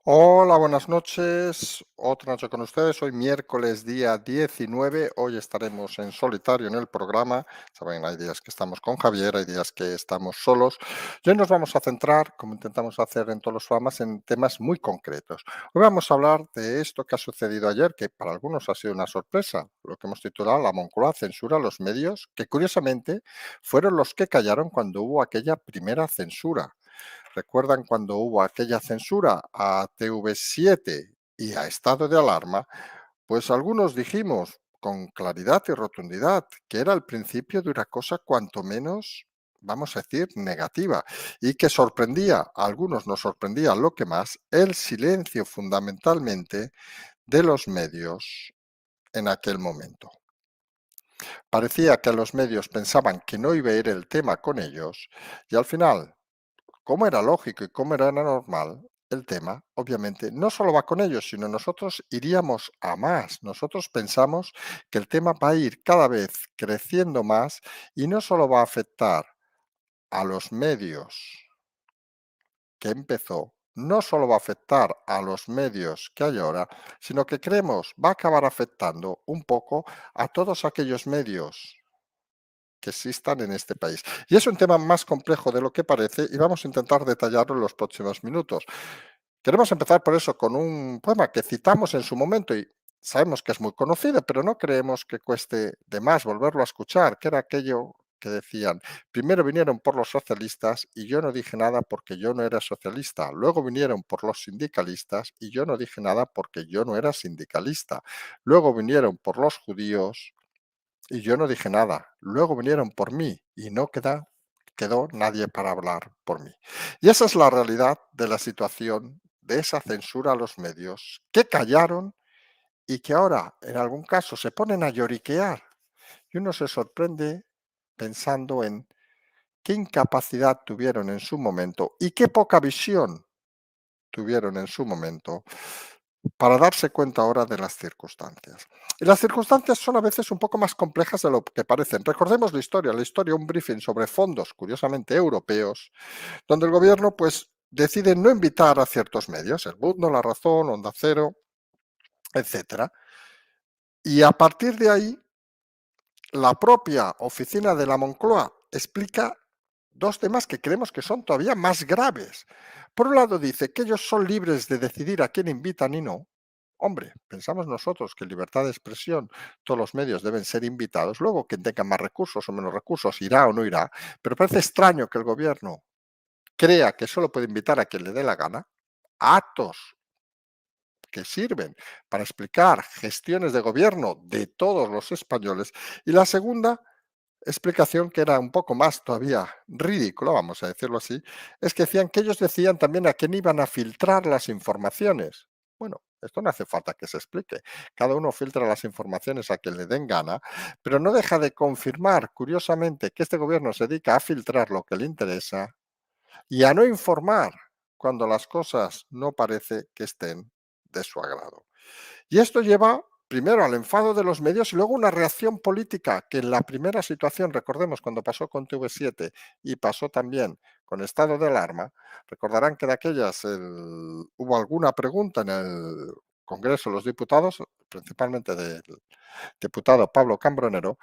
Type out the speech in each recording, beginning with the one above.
Hola, buenas noches. Otra noche con ustedes. Hoy miércoles día 19. Hoy estaremos en solitario en el programa. Saben, hay días que estamos con Javier, hay días que estamos solos. Y hoy nos vamos a centrar, como intentamos hacer en todos los programas, en temas muy concretos. Hoy vamos a hablar de esto que ha sucedido ayer, que para algunos ha sido una sorpresa, lo que hemos titulado La Moncloa censura a los medios, que curiosamente fueron los que callaron cuando hubo aquella primera censura. ¿Recuerdan cuando hubo aquella censura a TV7 y a estado de alarma? Pues algunos dijimos con claridad y rotundidad que era el principio de una cosa cuanto menos, vamos a decir, negativa y que sorprendía, a algunos nos sorprendía lo que más, el silencio fundamentalmente de los medios en aquel momento. Parecía que los medios pensaban que no iba a ir el tema con ellos y al final, como era lógico y como era normal, el tema, obviamente, no solo va con ellos, sino nosotros iríamos a más. Nosotros pensamos que el tema va a ir cada vez creciendo más y no solo va a afectar a los medios que empezó, no solo va a afectar a los medios que hay ahora, sino que creemos va a acabar afectando un poco a todos aquellos medios que existan en este país. Y es un tema más complejo de lo que parece y vamos a intentar detallarlo en los próximos minutos. Queremos empezar por eso con un poema que citamos en su momento y sabemos que es muy conocido, pero no creemos que cueste de más volverlo a escuchar, que era aquello que decían, primero vinieron por los socialistas y yo no dije nada porque yo no era socialista, luego vinieron por los sindicalistas y yo no dije nada porque yo no era sindicalista, luego vinieron por los judíos y yo no dije nada. Luego vinieron por mí y no quedó nadie para hablar por mí. Y esa es la realidad de la situación de esa censura a los medios que callaron y que ahora en algún caso se ponen a lloriquear. Y uno se sorprende pensando en qué incapacidad tuvieron en su momento y qué poca visión tuvieron en su momento para darse cuenta ahora de las circunstancias. Y las circunstancias son a veces un poco más complejas de lo que parecen. Recordemos la historia, un briefing sobre fondos, curiosamente europeos, donde el gobierno pues decide no invitar a ciertos medios, el Mundo, La Razón, Onda Cero, etcétera. Y a partir de ahí, la propia oficina de la Moncloa explica dos temas que creemos que son todavía más graves. Por un lado dice que ellos son libres de decidir a quién invitan y no. Hombre, pensamos nosotros que libertad de expresión, todos los medios deben ser invitados. Luego, quien tenga más recursos o menos recursos irá o no irá. Pero parece extraño que el gobierno crea que solo puede invitar a quien le dé la gana a actos que sirven para explicar gestiones de gobierno de todos los españoles. Y la segunda explicación, que era un poco más todavía ridícula, vamos a decirlo así, es que decían que ellos decían también a quién iban a filtrar las informaciones. Bueno, esto no hace falta que se explique. Cada uno filtra las informaciones a quien le den gana, pero no deja de confirmar, curiosamente, que este gobierno se dedica a filtrar lo que le interesa y a no informar cuando las cosas no parece que estén de su agrado. Y esto lleva primero al enfado de los medios y luego una reacción política que en la primera situación, recordemos cuando pasó con TV7 y pasó también con estado de alarma, recordarán que de aquellas hubo alguna pregunta en el Congreso de los Diputados, principalmente del diputado Pablo Cambronero,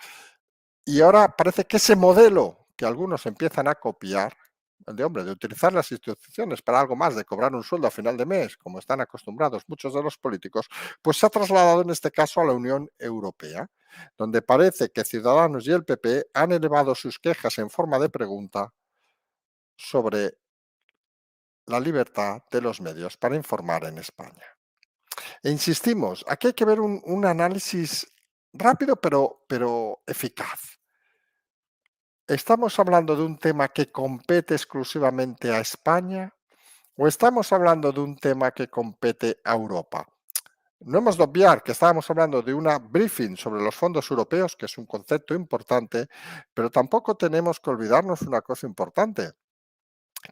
y ahora parece que ese modelo que algunos empiezan a copiar, el de hombre, de utilizar las instituciones para algo más, de cobrar un sueldo a final de mes, como están acostumbrados muchos de los políticos, pues se ha trasladado en este caso a la Unión Europea, donde parece que Ciudadanos y el PP han elevado sus quejas en forma de pregunta sobre la libertad de los medios para informar en España. E insistimos, aquí hay que ver un análisis rápido pero eficaz. ¿Estamos hablando de un tema que compete exclusivamente a España o estamos hablando de un tema que compete a Europa? No hemos de obviar que estábamos hablando de una briefing sobre los fondos europeos, que es un concepto importante, pero tampoco tenemos que olvidarnos una cosa importante.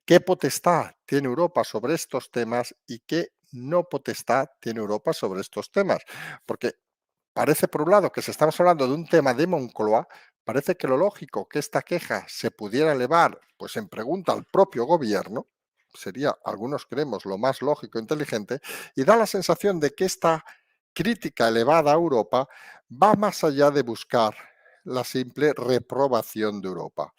¿Qué potestad tiene Europa sobre estos temas y qué no potestad tiene Europa sobre estos temas? Porque parece, por un lado, que si estamos hablando de un tema de Moncloa, parece que lo lógico que esta queja se pudiera elevar pues en pregunta al propio gobierno, sería, algunos creemos, lo más lógico e inteligente, y da la sensación de que esta crítica elevada a Europa va más allá de buscar la simple reprobación de Europa.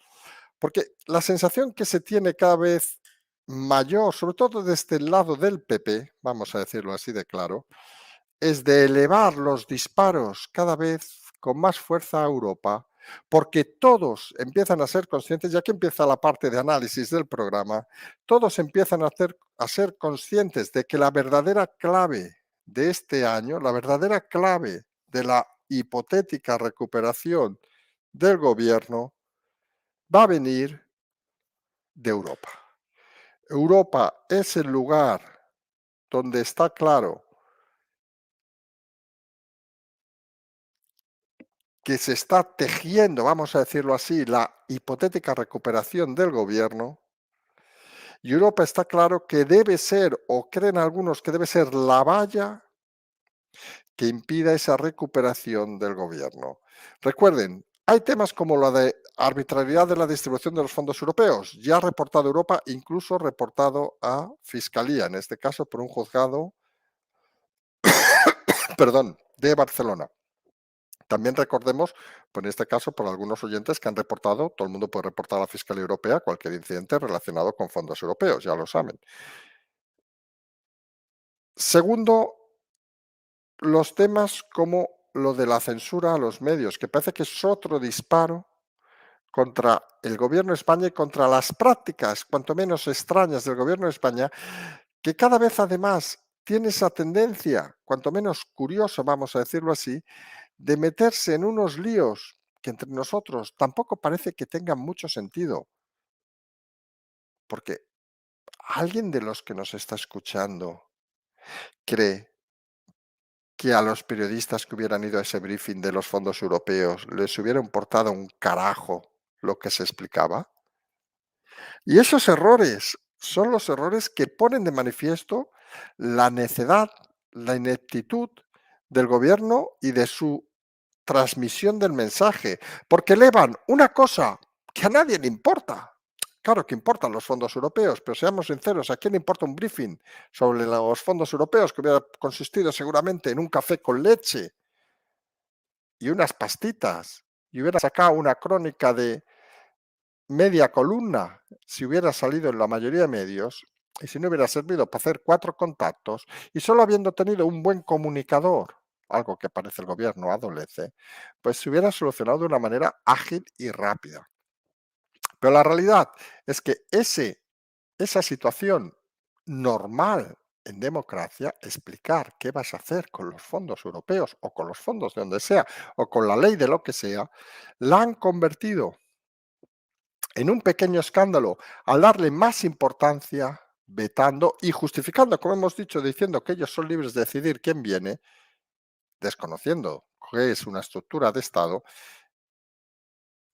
Porque la sensación que se tiene cada vez mayor, sobre todo desde el lado del PP, vamos a decirlo así de claro, es de elevar los disparos cada vez con más fuerza a Europa, porque todos empiezan a ser conscientes, y aquí empieza la parte de análisis del programa, todos empiezan a ser conscientes de que la verdadera clave de este año, la verdadera clave de la hipotética recuperación del gobierno, va a venir de Europa. Europa es el lugar donde está claro que se está tejiendo, vamos a decirlo así, la hipotética recuperación del gobierno, y Europa está claro que debe ser, o creen algunos que debe ser la valla que impida esa recuperación del gobierno. Recuerden, hay temas como la de arbitrariedad de la distribución de los fondos europeos, ya reportado a Europa, incluso reportado a Fiscalía, en este caso por un juzgado, perdón, de Barcelona. También recordemos, por en este caso, por algunos oyentes que han reportado, todo el mundo puede reportar a la Fiscalía Europea cualquier incidente relacionado con fondos europeos, ya lo saben. Segundo, los temas como lo de la censura a los medios, que parece que es otro disparo contra el gobierno de España y contra las prácticas, cuanto menos extrañas del gobierno de España, que cada vez además tiene esa tendencia, cuanto menos curiosa, vamos a decirlo así, de meterse en unos líos que entre nosotros tampoco parece que tengan mucho sentido, porque alguien de los que nos está escuchando cree que a los periodistas que hubieran ido a ese briefing de los fondos europeos les hubiera importado un carajo lo que se explicaba. Y esos errores son los errores que ponen de manifiesto la necedad, la ineptitud del gobierno y de su transmisión del mensaje, porque elevan una cosa que a nadie le importa. Claro que importan los fondos europeos, pero seamos sinceros, ¿a quién le importa un briefing sobre los fondos europeos que hubiera consistido seguramente en un café con leche y unas pastitas y hubiera sacado una crónica de media columna si hubiera salido en la mayoría de medios y si no hubiera servido para hacer 4 contactos y solo habiendo tenido un buen comunicador, algo que parece el gobierno adolece, pues se hubiera solucionado de una manera ágil y rápida. Pero la realidad es que esa situación normal en democracia, explicar qué vas a hacer con los fondos europeos o con los fondos de donde sea o con la ley de lo que sea, la han convertido en un pequeño escándalo al darle más importancia, vetando y justificando, como hemos dicho, diciendo que ellos son libres de decidir quién viene, desconociendo que es una estructura de Estado,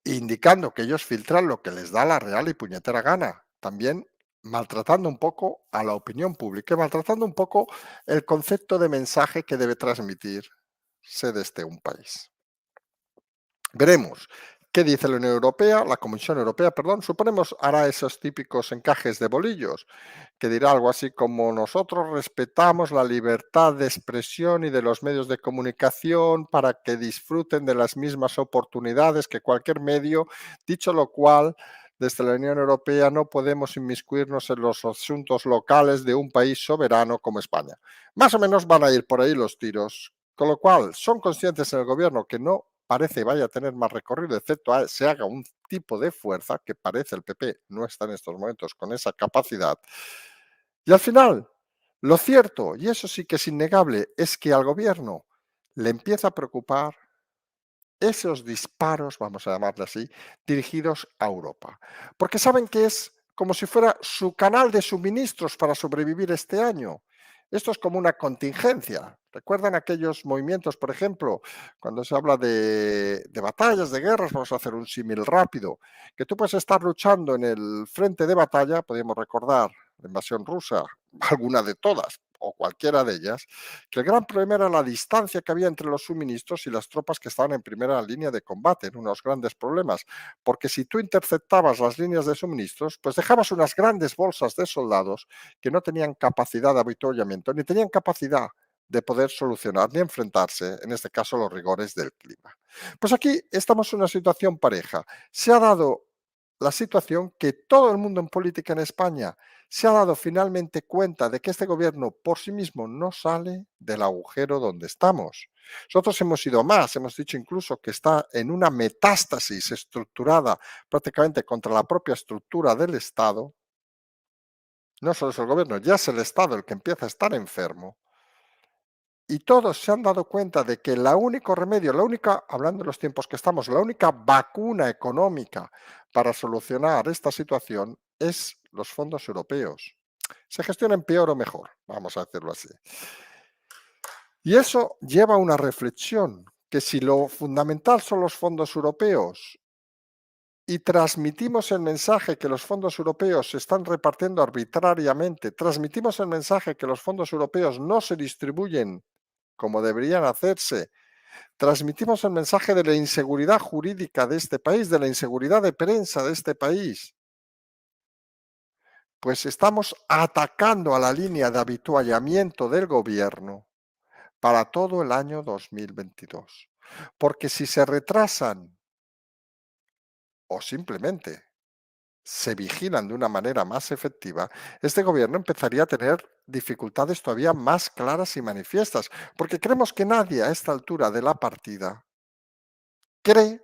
indicando que ellos filtran lo que les da la real y puñetera gana. También maltratando un poco a la opinión pública y maltratando un poco el concepto de mensaje que debe transmitirse desde un país. Veremos qué dice la Unión Europea, la Comisión Europea, perdón, suponemos hará esos típicos encajes de bolillos, que dirá algo así como nosotros respetamos la libertad de expresión y de los medios de comunicación para que disfruten de las mismas oportunidades que cualquier medio, dicho lo cual, desde la Unión Europea no podemos inmiscuirnos en los asuntos locales de un país soberano como España. Más o menos van a ir por ahí los tiros, con lo cual son conscientes en el gobierno que no parece vaya a tener más recorrido, excepto se haga un tipo de fuerza que parece el PP no está en estos momentos con esa capacidad. Y al final, lo cierto, y eso sí que es innegable, es que al gobierno le empieza a preocupar esos disparos, vamos a llamarle así, dirigidos a Europa. Porque saben que es como si fuera su canal de suministros para sobrevivir este año. Esto es como una contingencia. ¿Recuerdan aquellos movimientos, por ejemplo, cuando se habla de batallas, de guerras? Vamos a hacer un símil rápido. Que tú puedes estar luchando en el frente de batalla, podríamos recordar la invasión rusa, alguna de todas, o cualquiera de ellas, que el gran problema era la distancia que había entre los suministros y las tropas que estaban en primera línea de combate, en unos grandes problemas, porque si tú interceptabas las líneas de suministros, pues dejabas unas grandes bolsas de soldados que no tenían capacidad de avituallamiento ni tenían capacidad de poder solucionar ni enfrentarse, en este caso, los rigores del clima. Pues aquí estamos en una situación pareja. Se ha dado la situación que todo el mundo en política en España se ha dado finalmente cuenta de que este gobierno por sí mismo no sale del agujero donde estamos. Nosotros hemos ido más, hemos dicho incluso que está en una metástasis estructurada prácticamente contra la propia estructura del Estado. No solo es el gobierno, ya es el Estado el que empieza a estar enfermo. Y todos se han dado cuenta de que el único remedio, la única, hablando de los tiempos que estamos, la única vacuna económica para solucionar esta situación es los fondos europeos. Se gestionen peor o mejor, vamos a decirlo así. Y eso lleva a una reflexión, que si lo fundamental son los fondos europeos y transmitimos el mensaje que los fondos europeos se están repartiendo arbitrariamente, transmitimos el mensaje que los fondos europeos no se distribuyen como deberían hacerse, transmitimos el mensaje de la inseguridad jurídica de este país, de la inseguridad de prensa de este país, pues estamos atacando a la línea de habituallamiento del gobierno para todo el año 2022. Porque si se retrasan o simplemente se vigilan de una manera más efectiva, este gobierno empezaría a tener dificultades todavía más claras y manifiestas, porque creemos que nadie a esta altura de la partida cree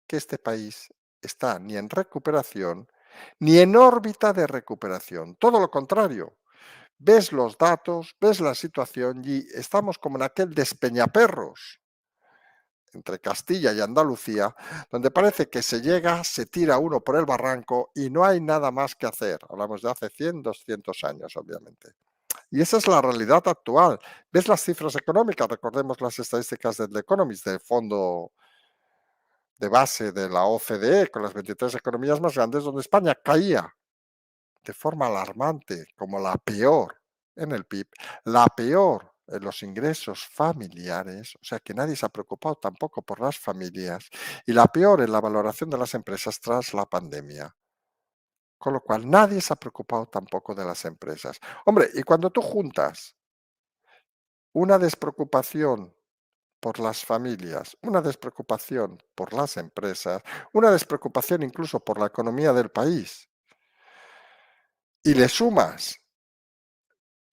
que este país está ni en recuperación ni en órbita de recuperación. Todo lo contrario. Ves los datos, ves la situación y estamos como en aquel despeñaperros entre Castilla y Andalucía, donde parece que se llega, se tira uno por el barranco y no hay nada más que hacer. Hablamos de hace 100, 200 años, obviamente. Y esa es la realidad actual. ¿Ves las cifras económicas? Recordemos las estadísticas del The Economist, del fondo de base de la OCDE, con las 23 economías más grandes, donde España caía de forma alarmante, como la peor en el PIB, la peor en los ingresos familiares, o sea que nadie se ha preocupado tampoco por las familias, y la peor en la valoración de las empresas tras la pandemia. Con lo cual nadie se ha preocupado tampoco de las empresas. Hombre, y cuando tú juntas una despreocupación por las familias, una despreocupación por las empresas, una despreocupación incluso por la economía del país, y le sumas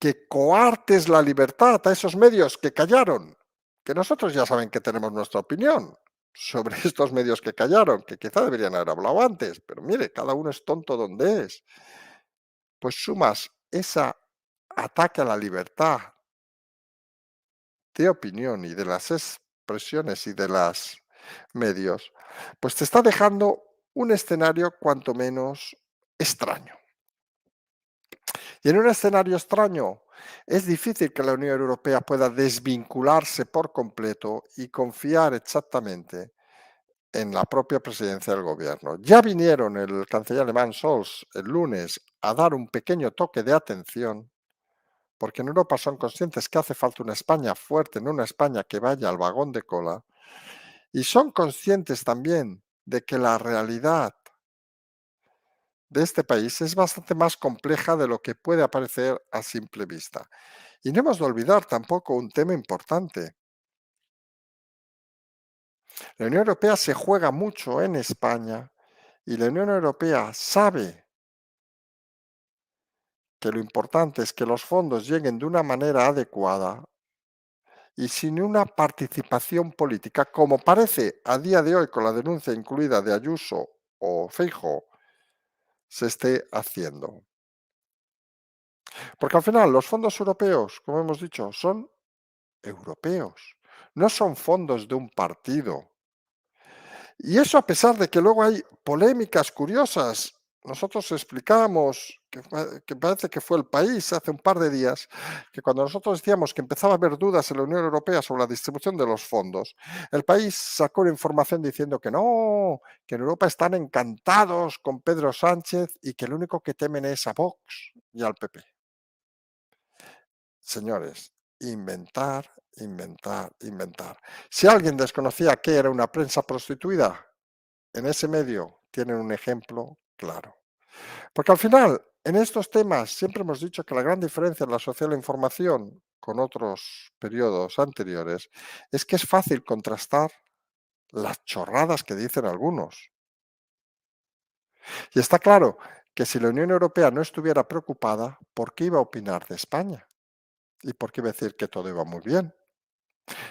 que coartes la libertad a esos medios que callaron, que nosotros ya saben que tenemos nuestra opinión sobre estos medios que callaron, que quizá deberían haber hablado antes, pero mire, cada uno es tonto donde es, pues sumas ese ataque a la libertad de opinión y de las expresiones y de los medios, pues te está dejando un escenario cuanto menos extraño. Y en un escenario extraño, es difícil que la Unión Europea pueda desvincularse por completo y confiar exactamente en la propia presidencia del gobierno. Ya vinieron el canciller alemán Scholz el lunes a dar un pequeño toque de atención, porque en Europa son conscientes que hace falta una España fuerte, no una España que vaya al vagón de cola, y son conscientes también de que la realidad de este país es bastante más compleja de lo que puede parecer a simple vista. Y no hemos de olvidar tampoco un tema importante. La Unión Europea se juega mucho en España y la Unión Europea sabe que lo importante es que los fondos lleguen de una manera adecuada y sin una participación política, como parece a día de hoy con la denuncia incluida de Ayuso o Feijóo, se esté haciendo. Porque al final los fondos europeos, como hemos dicho, son europeos, no son fondos de un partido. Y eso a pesar de que luego hay polémicas curiosas. Nosotros explicamos, que parece que fue El País hace un par de días, que cuando nosotros decíamos que empezaba a haber dudas en la Unión Europea sobre la distribución de los fondos, El País sacó una información diciendo que no, que en Europa están encantados con Pedro Sánchez y que lo único que temen es a Vox y al PP. señores, inventar, inventar, inventar. Si alguien desconocía qué era una prensa prostituida, en ese medio tienen un ejemplo claro. Porque al final, en estos temas, siempre hemos dicho que la gran diferencia en la sociedad de la información con otros periodos anteriores es que es fácil contrastar las chorradas que dicen algunos. Y está claro que si la Unión Europea no estuviera preocupada, ¿por qué iba a opinar de España? ¿Y por qué iba a decir que todo iba muy bien?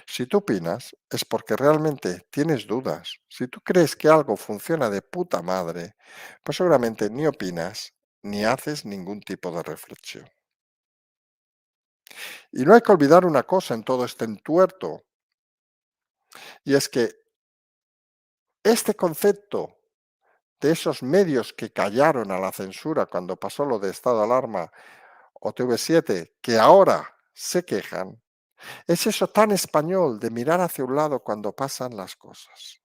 Si tú opinas, es porque realmente tienes dudas. Si tú crees que algo funciona de puta madre, pues seguramente ni opinas ni haces ningún tipo de reflexión. Y no hay que olvidar una cosa en todo este entuerto, y es que este concepto de esos medios que callaron a la censura cuando pasó lo de estado de alarma o TV7, que ahora se quejan, es eso tan español de mirar hacia un lado cuando pasan las cosas.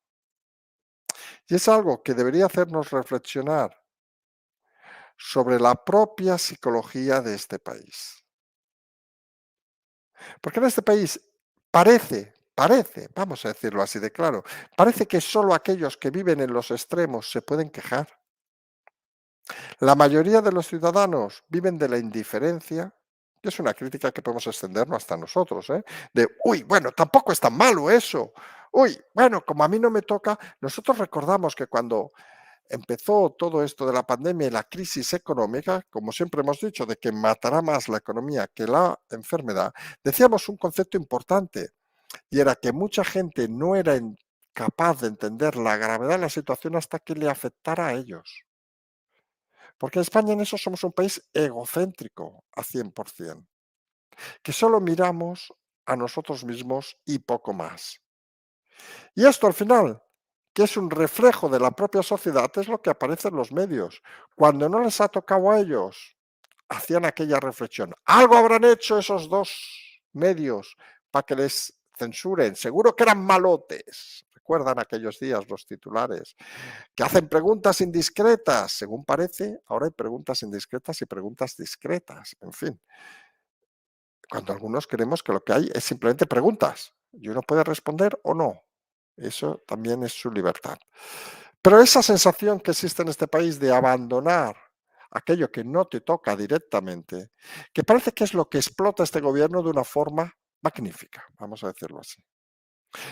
Y es algo que debería hacernos reflexionar sobre la propia psicología de este país. Porque en este país parece, vamos a decirlo así de claro, parece que solo aquellos que viven en los extremos se pueden quejar. La mayoría de los ciudadanos viven de la indiferencia, que es una crítica que podemos extendernos hasta nosotros, ¿eh? De, uy, bueno, tampoco es tan malo eso. Uy, bueno, como a mí no me toca, nosotros recordamos que cuando empezó todo esto de la pandemia y la crisis económica, como siempre hemos dicho, de que matará más la economía que la enfermedad, decíamos un concepto importante y era que mucha gente no era capaz de entender la gravedad de la situación hasta que le afectara a ellos. Porque en España en eso somos un país egocéntrico a 100%, que solo miramos a nosotros mismos y poco más. Y esto al final, que es un reflejo de la propia sociedad, es lo que aparece en los medios. Cuando no les ha tocado a ellos, hacían aquella reflexión. Algo habrán hecho esos dos medios para que les censuren. Seguro que eran malotes. Recuerdan aquellos días los titulares que hacen preguntas indiscretas. Según parece, ahora hay preguntas indiscretas y preguntas discretas. En fin, cuando algunos creemos que lo que hay es simplemente preguntas y uno puede responder o no. Eso también es su libertad. Pero esa sensación que existe en este país de abandonar aquello que no te toca directamente, que parece que es lo que explota este gobierno de una forma magnífica, vamos a decirlo así.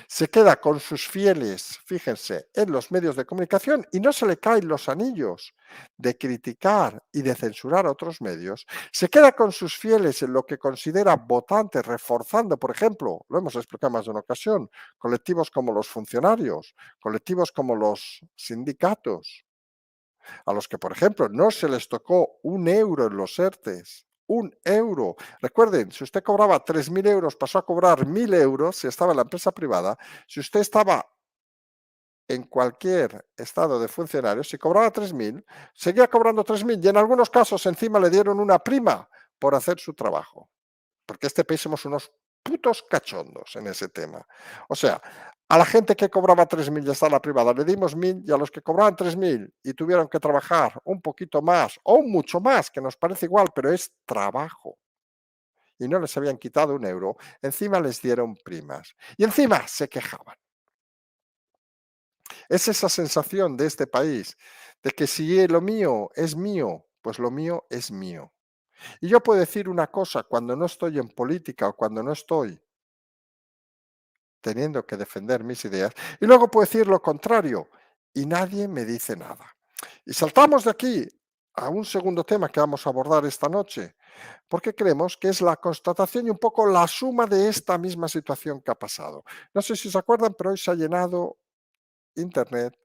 Se queda con sus fieles, fíjense, en los medios de comunicación y no se le caen los anillos de criticar y de censurar a otros medios. Se queda con sus fieles en lo que considera votantes, reforzando, por ejemplo, lo hemos explicado más de una ocasión, colectivos como los funcionarios, colectivos como los sindicatos, a los que, por ejemplo, no se les tocó un euro en los ERTES. Un euro. Recuerden, si usted cobraba 3.000 euros, pasó a cobrar 1.000 euros si estaba en la empresa privada. Si usted estaba en cualquier estado de funcionario, si cobraba 3.000, seguía cobrando 3.000 y en algunos casos encima le dieron una prima por hacer su trabajo. Porque este país somos unos putos cachondos en ese tema. O sea, a la gente que cobraba 3.000 y está en la privada le dimos 1.000 y a los que cobraban 3.000 y tuvieron que trabajar un poquito más o mucho más, que nos parece igual, pero es trabajo, y no les habían quitado un euro, encima les dieron primas y encima se quejaban. Es esa sensación de este país de que si lo mío es mío, pues lo mío es mío. Y yo puedo decir una cosa cuando no estoy en política o cuando no estoy teniendo que defender mis ideas, y luego puedo decir lo contrario y nadie me dice nada. Y saltamos de aquí a un segundo tema que vamos a abordar esta noche, porque creemos que es la constatación y un poco la suma de esta misma situación que ha pasado. No sé si se acuerdan, pero hoy se ha llenado Internet,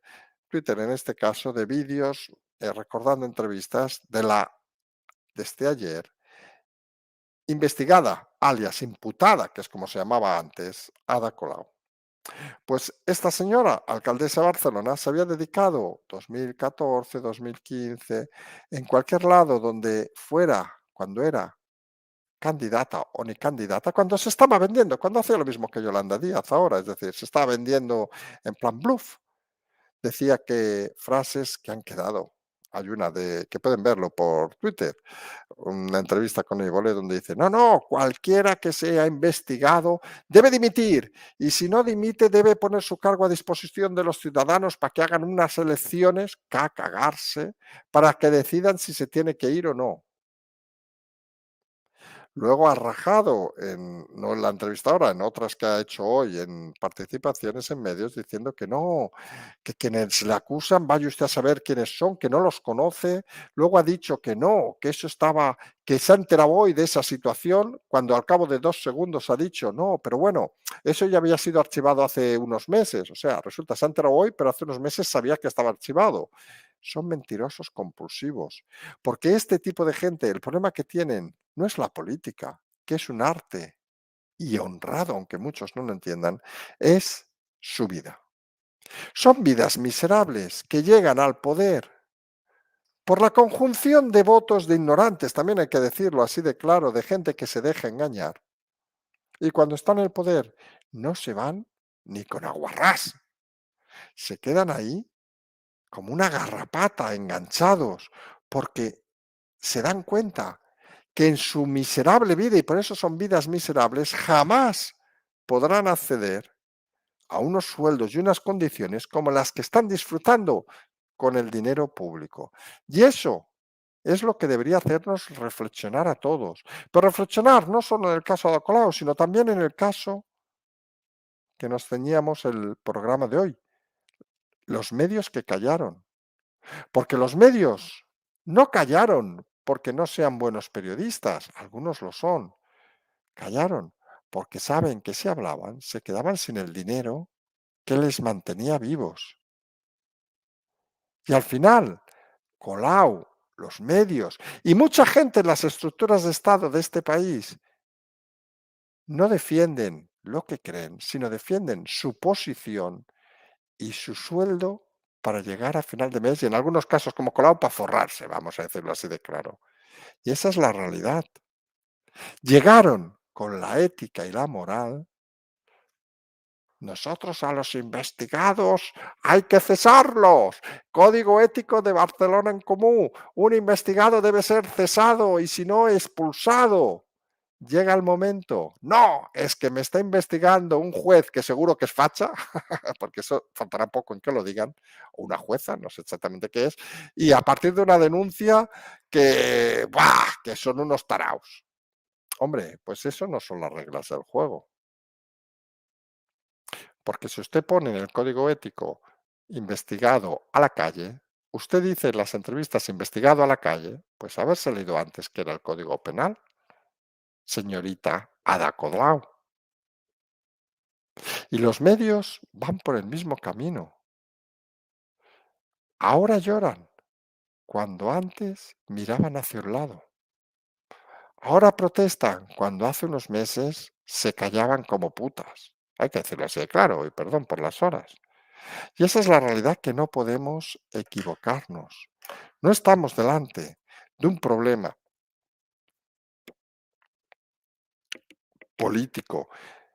Twitter en este caso, de vídeos recordando entrevistas desde ayer, investigada, alias imputada, que es como se llamaba antes, Ada Colau. Pues esta señora, alcaldesa de Barcelona, se había dedicado 2014, 2015, en cualquier lado donde fuera, cuando era candidata o ni candidata, cuando se estaba vendiendo, cuando hacía lo mismo que Yolanda Díaz ahora, es decir, se estaba vendiendo en plan bluff. Decía que frases que han quedado. Hay una de que pueden verlo por Twitter, una entrevista con Évole donde dice: "No, no, cualquiera que sea investigado debe dimitir, y si no dimite debe poner su cargo a disposición de los ciudadanos para que hagan unas elecciones, que a cagarse, para que decidan si se tiene que ir o no". Luego ha rajado no en la entrevista ahora, en otras que ha hecho hoy, en participaciones en medios, diciendo que no, que quienes le acusan, vaya usted a saber quiénes son, que no los conoce. Luego ha dicho que no, que eso estaba, que se ha enterado hoy de esa situación, cuando al cabo de 2 segundos ha dicho no, pero bueno, eso ya había sido archivado hace unos meses. O sea, resulta, se ha enterado hoy, pero hace unos meses sabía que estaba archivado. Son mentirosos compulsivos. Porque este tipo de gente, el problema que tienen no es la política, que es un arte y honrado, aunque muchos no lo entiendan, es su vida. Son vidas miserables que llegan al poder por la conjunción de votos de ignorantes, también hay que decirlo así de claro, de gente que se deja engañar. Y cuando están en el poder, no se van ni con aguarrás. Se quedan ahí como una garrapata, enganchados, porque se dan cuenta que en su miserable vida, y por eso son vidas miserables, jamás podrán acceder a unos sueldos y unas condiciones como las que están disfrutando con el dinero público. Y eso es lo que debería hacernos reflexionar a todos. Pero reflexionar no solo en el caso de Ada Colau, sino también en el caso que nos ceñíamos el programa de hoy, los medios que callaron. Porque los medios no callaron porque no sean buenos periodistas, algunos lo son, callaron porque saben que si hablaban se quedaban sin el dinero que les mantenía vivos. Y al final, Colau, los medios y mucha gente en las estructuras de Estado de este país no defienden lo que creen, sino defienden su posición y su sueldo para llegar a final de mes y en algunos casos como Colau para forrarse, vamos a decirlo así de claro. Y esa es la realidad. Llegaron con la ética y la moral. Nosotros a los investigados hay que cesarlos. Código ético de Barcelona en Común. Un investigado debe ser cesado y si no, expulsado. Llega el momento. No, es que me está investigando un juez que seguro que es facha, porque eso faltará poco en que lo digan, o una jueza, no sé exactamente qué es, y a partir de una denuncia que, ¡buah!, que son unos taraos. Hombre, pues eso no son las reglas del juego. Porque si usted pone en el código ético investigado a la calle, usted dice en las entrevistas investigado a la calle, pues haberse leído antes que era el código penal, señorita Ada Colau. Y los medios van por el mismo camino. Ahora lloran cuando antes miraban hacia un lado. Ahora protestan cuando hace unos meses se callaban como putas. Hay que decirlo así de claro, y perdón por las horas. Y esa es la realidad que no podemos equivocarnos. No estamos delante de un problema político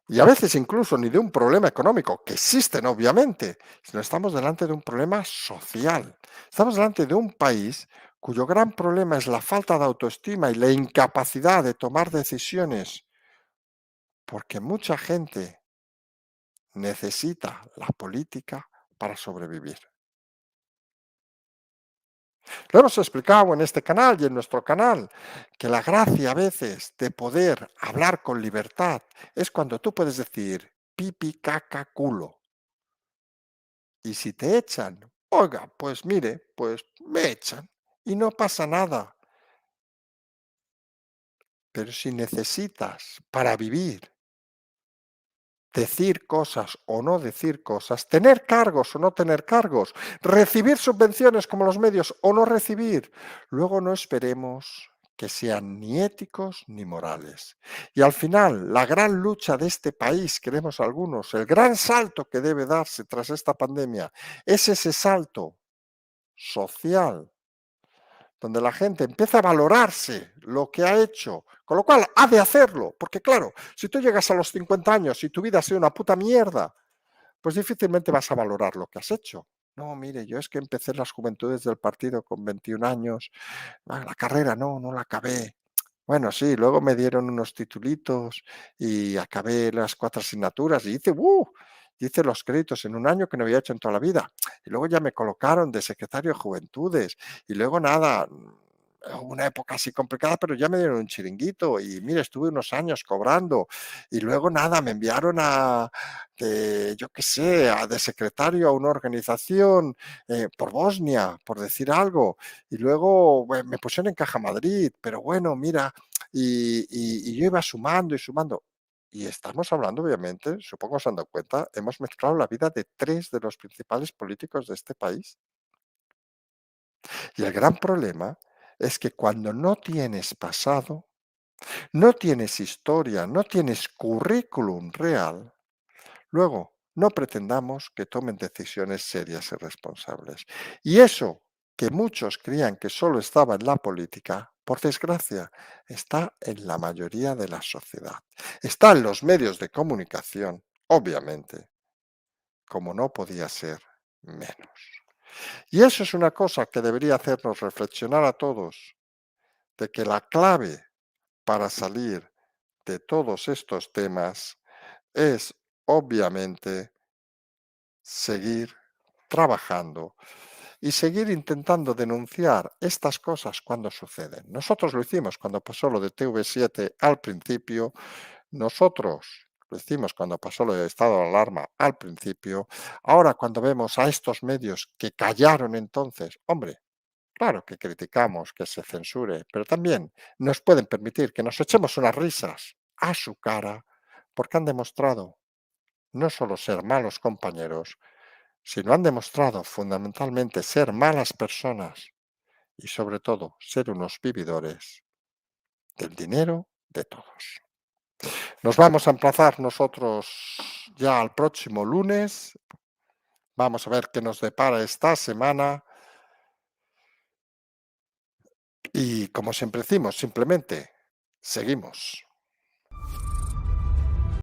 y a veces incluso ni de un problema económico, que existen obviamente, sino estamos delante de un problema social. Estamos delante de un país cuyo gran problema es la falta de autoestima y la incapacidad de tomar decisiones, porque mucha gente necesita la política para sobrevivir. Lo hemos explicado en este canal y en nuestro canal, que la gracia a veces de poder hablar con libertad es cuando tú puedes decir pipi, caca, culo. Y si te echan, oiga, pues mire, pues me echan y no pasa nada. Pero si necesitas para vivir decir cosas o no decir cosas, tener cargos o no tener cargos, recibir subvenciones como los medios o no recibir. Luego no esperemos que sean ni éticos ni morales. Y al final, la gran lucha de este país, queremos algunos, el gran salto que debe darse tras esta pandemia, es ese salto social donde la gente empieza a valorarse lo que ha hecho, con lo cual ha de hacerlo, porque claro, si tú llegas a los 50 años y tu vida ha sido una puta mierda, pues difícilmente vas a valorar lo que has hecho. No, mire, yo es que empecé las juventudes del partido con 21 años. La carrera no la acabé. Bueno, sí, luego me dieron unos titulitos y acabé las 4 asignaturas y hice los créditos en un año que no había hecho en toda la vida. Y luego ya me colocaron de secretario de Juventudes y luego nada, hubo una época así complicada, pero ya me dieron un chiringuito y mira, estuve unos años cobrando y luego nada, me enviaron yo qué sé, de secretario a una organización por Bosnia, por decir algo. Y luego me pusieron en Caja Madrid, pero bueno, mira, y yo iba sumando y sumando. Y estamos hablando, obviamente, supongo se han dado cuenta, hemos mezclado la vida de 3 de los principales políticos de este país. Y el gran problema es que cuando no tienes pasado, no tienes historia, no tienes currículum real, luego no pretendamos que tomen decisiones serias y responsables. Y eso que muchos creían que solo estaba en la política, por desgracia, está en la mayoría de la sociedad. Está en los medios de comunicación, obviamente, como no podía ser menos. Y eso es una cosa que debería hacernos reflexionar a todos, de que la clave para salir de todos estos temas es, obviamente, seguir trabajando y seguir intentando denunciar estas cosas cuando suceden. Nosotros lo hicimos cuando pasó lo de TV7 al principio, nosotros lo hicimos cuando pasó lo del estado de alarma al principio, ahora cuando vemos a estos medios que callaron entonces, hombre, claro que criticamos que se censure, pero también nos pueden permitir que nos echemos unas risas a su cara porque han demostrado no solo ser malos compañeros, sino han demostrado fundamentalmente ser malas personas y sobre todo ser unos vividores del dinero de todos. Nos vamos a emplazar nosotros ya al próximo lunes. Vamos a ver qué nos depara esta semana y como siempre decimos, simplemente seguimos.